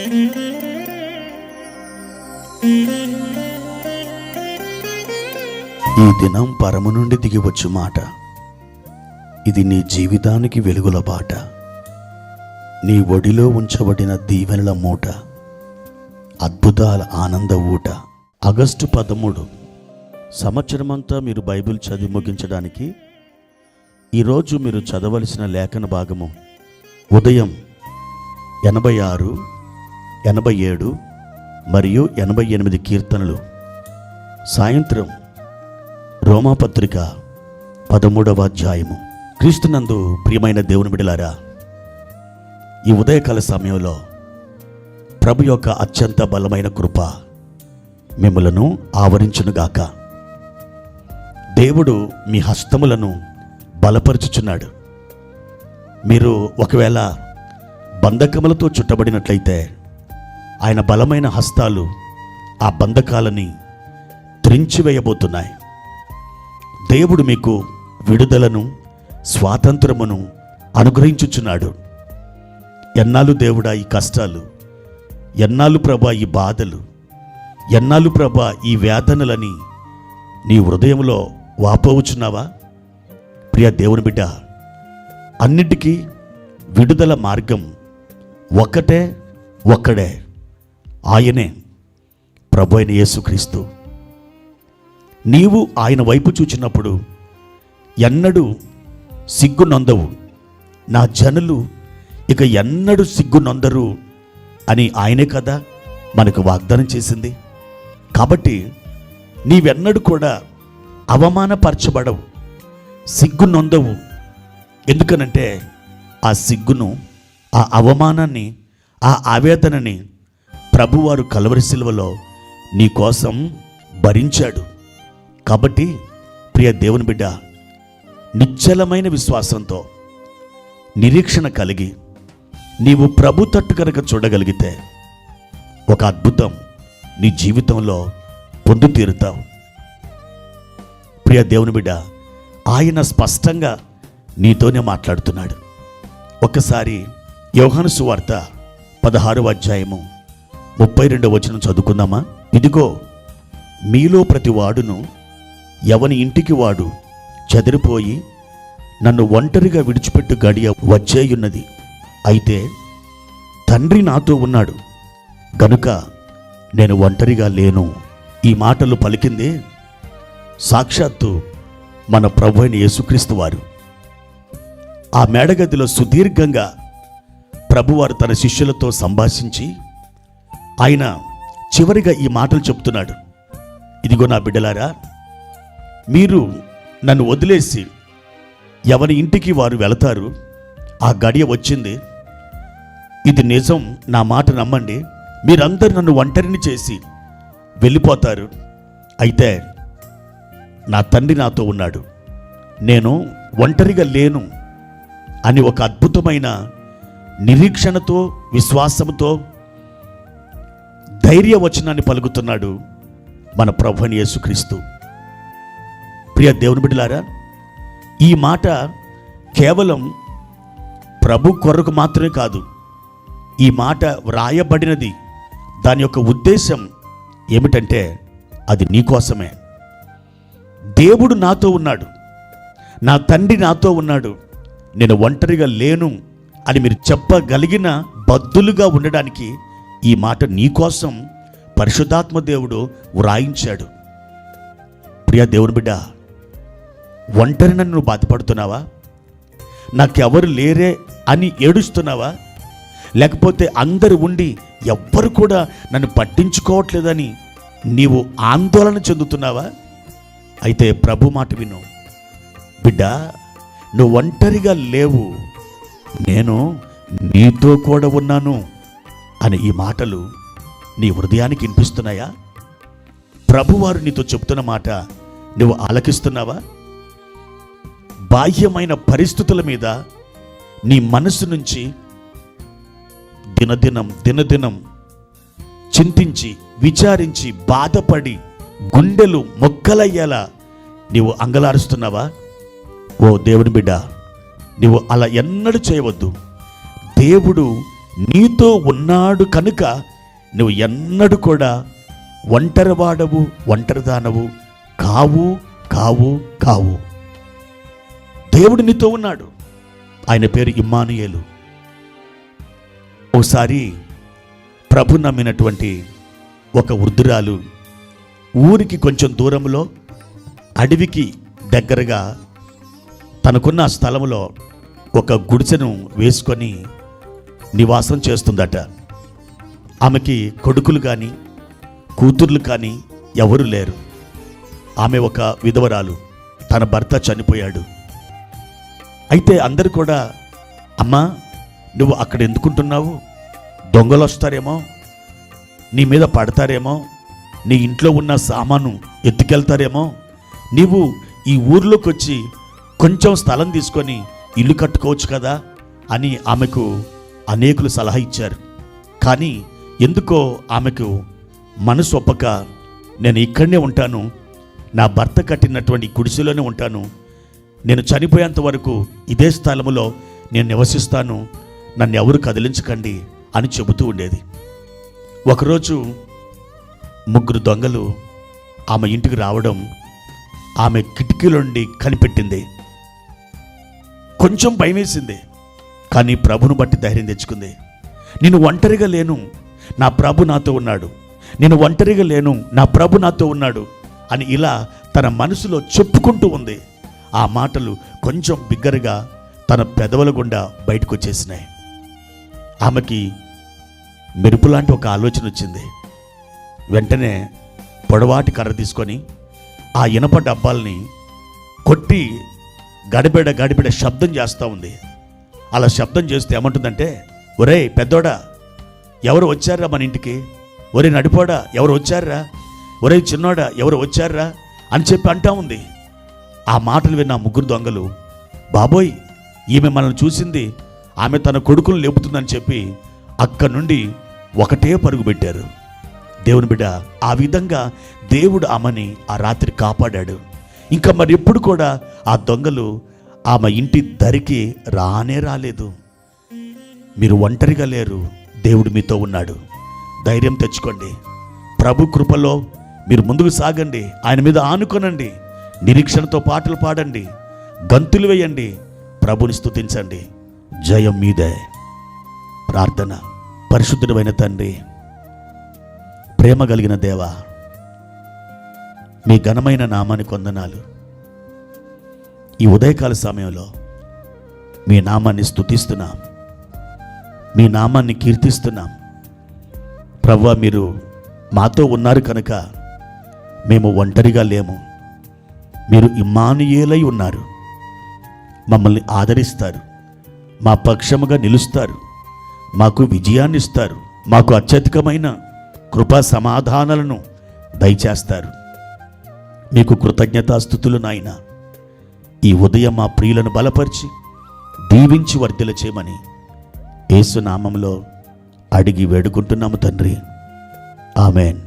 ఈ దినం పరము నుండి దిగివచ్చు మాట. ఇది నీ జీవితానికి వెలుగుల బాట. నీ ఒడిలో ఉంచబడిన దీవెనల మూట, అద్భుతాల ఆనంద ఊట. ఆగస్టు 13 సంవత్సరమంతా మీరు బైబిల్ చదివి ముగించడానికి ఈరోజు మీరు చదవలసిన లేఖన భాగము ఉదయం 86, 87 మరియు 88 కీర్తనలు, సాయంత్రం రోమాపత్రిక 13వ అధ్యాయము. క్రీస్తునందు ప్రియమైన దేవుని బిడ్డలారా, ఈ ఉదయకాల సమయంలో ప్రభు యొక్క అత్యంత బలమైన కృప మిమ్ములను ఆవరించునుగాక. దేవుడు మీ హస్తములను బలపరుచుచున్నాడు. మీరు ఒకవేళ బంధకములతో చుట్టబడినట్లయితే ఆయన బలమైన హస్తాలు ఆ బంధకాలని త్రించివేయబోతున్నాయి. దేవుడు మీకు విడుదలను, స్వాతంత్రమును అనుగ్రహించుచున్నాడు. ఎన్నాళ్ళు దేవుడా ఈ కష్టాలు, ఎన్నాళ్ళు ప్రభా ఈ బాధలు, ఎన్నాళ్ళు ప్రభా ఈ వేదనలని నీ హృదయంలో వాపోవుచున్నావా? ప్రియ దేవుని బిడ్డ, అన్నిటికీ విడుదల మార్గం ఒక్కడే, ఆయనే ప్రభు అయిన యేసుక్రీస్తు. నీవు ఆయన వైపు చూచినప్పుడు ఎన్నడూ సిగ్గు నొందవు. నా జనులు ఇక ఎన్నడూ సిగ్గు నొందరు అని ఆయనే కదా మనకు వాగ్దానం చేసింది. కాబట్టి నీవెన్నడూ కూడా అవమానపరచబడవు, సిగ్గు నొందవు. ఎందుకనంటే ఆ సిగ్గును, ఆ అవమానాన్ని, ఆ ఆవేదనని ప్రభువారు కల్వరి సిలువలో నీ కోసం భరించాడు. కాబట్టి ప్రియ దేవుని బిడ్డ, నిశ్చలమైన విశ్వాసంతో, నిరీక్షణ కలిగి నీవు ప్రభు తట్టు కనుక చూడగలిగితే ఒక అద్భుతం నీ జీవితంలో పొందు తీరుతావు. ప్రియ దేవుని బిడ్డ, ఆయన స్పష్టంగా నీతోనే మాట్లాడుతున్నాడు. ఒకసారి యోహాను సువార్త 16వ అధ్యాయము 32వ వచనం చదువుకుందామా? ఇదిగో, మీలో ప్రతి వాడును ఎవని ఇంటికి వాడు చెదిరిపోయి నన్ను ఒంటరిగా విడిచిపెట్టు గడియ వచ్చేయున్నది. అయితే తండ్రి నాతో ఉన్నాడు గనుక నేను ఒంటరిగా లేను. ఈ మాటలు పలికిందే సాక్షాత్తు మన ప్రభు అయిన యేసుక్రీస్తు వారు. ఆ మేడగదిలో సుదీర్ఘంగా ప్రభువారు తన శిష్యులతో సంభాషించి ఆయన చివరిగా ఈ మాటలు చెప్తున్నాడు. ఇదిగో నా బిడ్డలారా, మీరు నన్ను వదిలేసి ఎవరి ఇంటికి వారు వెళతారు. ఆ గడియ వచ్చింది. ఇది నిజం, నా మాట నమ్మండి. మీరందరూ నన్ను ఒంటరిని చేసి వెళ్ళిపోతారు. అయితే నా తండ్రి నాతో ఉన్నాడు, నేను ఒంటరిగా లేను అని ఒక అద్భుతమైన నిరీక్షణతో, విశ్వాసంతో ధైర్య వచనాన్ని పలుకుతున్నాడు మన ప్రభువైన యేసుక్రీస్తు. ప్రియ దేవుని బిడ్డలారా, ఈ మాట కేవలం ప్రభు కొరకు మాత్రమే కాదు. ఈ మాట వ్రాయబడినది, దాని యొక్క ఉద్దేశం ఏమిటంటే అది నీకోసమే. దేవుడు నాతో ఉన్నాడు, నా తండ్రి నాతో ఉన్నాడు, నేను ఒంటరిగా లేను అని మీరు చెప్పగలిగిన బద్దులుగా ఉండడానికి ఈ మాట నీకోసం పరిశుద్ధాత్మ దేవుడు వ్రాయించాడు. ప్రియ దేవుని బిడ్డ, ఒంటరిని నువ్వు బాధపడుతున్నావా? నాకెవరు లేరే అని ఏడుస్తున్నావా? లేకపోతే అందరు ఉండి ఎవ్వరు కూడా నన్ను పట్టించుకోవట్లేదని నీవు ఆందోళన చెందుతున్నావా? అయితే ప్రభు మాట విను బిడ్డ, నువ్వు ఒంటరిగా లేవు, నేను నీతో కూడా ఉన్నాను అని ఈ మాటలు నీ హృదయానికి వినిపిస్తున్నాయా? ప్రభువారు నీతో చెప్తున్న మాట నువ్వు ఆలకిస్తున్నావా? బాహ్యమైన పరిస్థితుల మీద నీ మనసు నుంచి దినదినం చింతించి, విచారించి, బాధపడి గుండెలు మొక్కలయ్యేలా నీవు అంగలారుస్తున్నావా? ఓ దేవుని బిడ్డ, నువ్వు అలా ఎన్నడూ చేయవద్దు. దేవుడు నీతో ఉన్నాడు కనుక నువ్వు ఎన్నడూ కూడా ఒంటరివాడవు, ఒంటరిదానవు కావు కావు కావు. దేవుడు నీతో ఉన్నాడు. ఆయన పేరు ఇమ్మానుయేలు. ఒకసారి ప్రభు నమ్మినటువంటి ఒక వృద్ధురాలు ఊరికి కొంచెం దూరంలో అడవికి దగ్గరగా తనకున్న స్థలంలో ఒక గుడిసెను వేసుకొని నివాసం చేస్తుందట. ఆమెకి కొడుకులు కానీ కూతుర్లు కానీ ఎవరు లేరు. ఆమె ఒక విధవరాలు. తన భర్త చనిపోయాడు. అయితే అందరూ కూడా, అమ్మా నువ్వు అక్కడ ఎందుకుంటున్నావు? దొంగలు వస్తారేమో, నీ మీద పడతారేమో, నీ ఇంట్లో ఉన్న సామాను ఎత్తుకెళ్తారేమో, నీవు ఈ ఊర్లోకి వచ్చి కొంచెం స్థలం తీసుకొని ఇల్లు కట్టుకోవచ్చు కదా అని ఆమెకు అనేకులు సలహా ఇచ్చారు. కానీ ఎందుకో ఆమెకు మనసు ఒప్పక, నేను ఇక్కడనే ఉంటాను, నా భర్త కట్టినటువంటి గుడిసెలోనే ఉంటాను, నేను చనిపోయేంత వరకు ఇదే స్థలంలో నేను నివసిస్తాను, నన్ను ఎవరు కదిలించకండి అని చెబుతూ ఉండేది. ఒకరోజు 3 దొంగలు ఆమె ఇంటికి రావడం ఆమె కిటికీలో నుండి కనిపెట్టింది. కొంచెం భయమేసింది, కానీ ప్రభును బట్టి ధైర్యం తెచ్చుకుంది. నేను ఒంటరిగా లేను, నా ప్రభు నాతో ఉన్నాడు, నేను ఒంటరిగా లేను, నా ప్రభు నాతో ఉన్నాడు అని ఇలా తన మనసులో చెప్పుకుంటూ ఉంది. ఆ మాటలు కొంచెం బిగ్గరగా తన పెదవుల గుండా బయటకు వచ్చేసినాయి. ఆమెకి మెరుపులాంటి ఒక ఆలోచన వచ్చింది. వెంటనే పొడవాటి కర్ర తీసుకొని ఆ ఇనప డబ్బాల్ని కొట్టి గడిబిడ గడిబిడ శబ్దం చేస్తూ ఉంది. అలా శబ్దం చేస్తే ఏమంటుందంటే, ఒరే పెద్దోడా ఎవరు వచ్చారా మన ఇంటికి, ఒరే నడిపోడా ఎవరు వచ్చారా, ఒరే చిన్నోడా ఎవరు వచ్చారా అని చెప్పి అంటా ఉంది. ఆ మాటలు విన్న 3 దొంగలు, బాబోయ్ ఈమె మనల్ని చూసింది, ఆమె తన కొడుకును లేపుతుందని చెప్పి అక్కడి నుండి ఒకటే పరుగు పెట్టారు. దేవుని బిడ్డ, ఆ విధంగా దేవుడు ఆమెని ఆ రాత్రి కాపాడాడు. ఇంకా మరి ఎప్పుడు కూడా ఆ దొంగలు ఆమె ఇంటి దరికి రానే రాలేదు. మీరు ఒంటరిగా లేరు, దేవుడు మీతో ఉన్నాడు. ధైర్యం తెచ్చుకోండి. ప్రభు కృపలో మీరు ముందుకు సాగండి. ఆయన మీద ఆనుకొనండి. నిరీక్షణతో పాటలు పాడండి, గంతులు వేయండి, ప్రభుని స్తుతించండి. జయం మీదే. ప్రార్థన. పరిశుద్ధుడైన తండ్రి, ప్రేమ కలిగిన దేవా, మీ ఘనమైన నామానికి వందనాలు. ఈ ఉదయకాల సమయంలో మీ నామాన్ని స్తుతిస్తున్నాం, మీ నామాన్ని కీర్తిస్తున్నాం. ప్రభువా, మీరు మాతో ఉన్నారు కనుక మేము ఒంటరిగా లేము. మీరు ఇమ్మానుయేలై ఉన్నారు. మమ్మల్ని ఆదరిస్తారు, మా పక్షముగా నిలుస్తారు, మాకు విజయాన్ని ఇస్తారు, మాకు అత్యధికమైన కృపా సమాధానాలను దయచేస్తారు. మీకు కృతజ్ఞతాస్తుతులు నాయన. ఈ ఉదయం మా ప్రియులను బలపరిచి దీవించి వర్ధిల్ల చేయమని యేసు నామములో అడిగి వేడుకుంటున్నాము తండ్రి. ఆమెన్.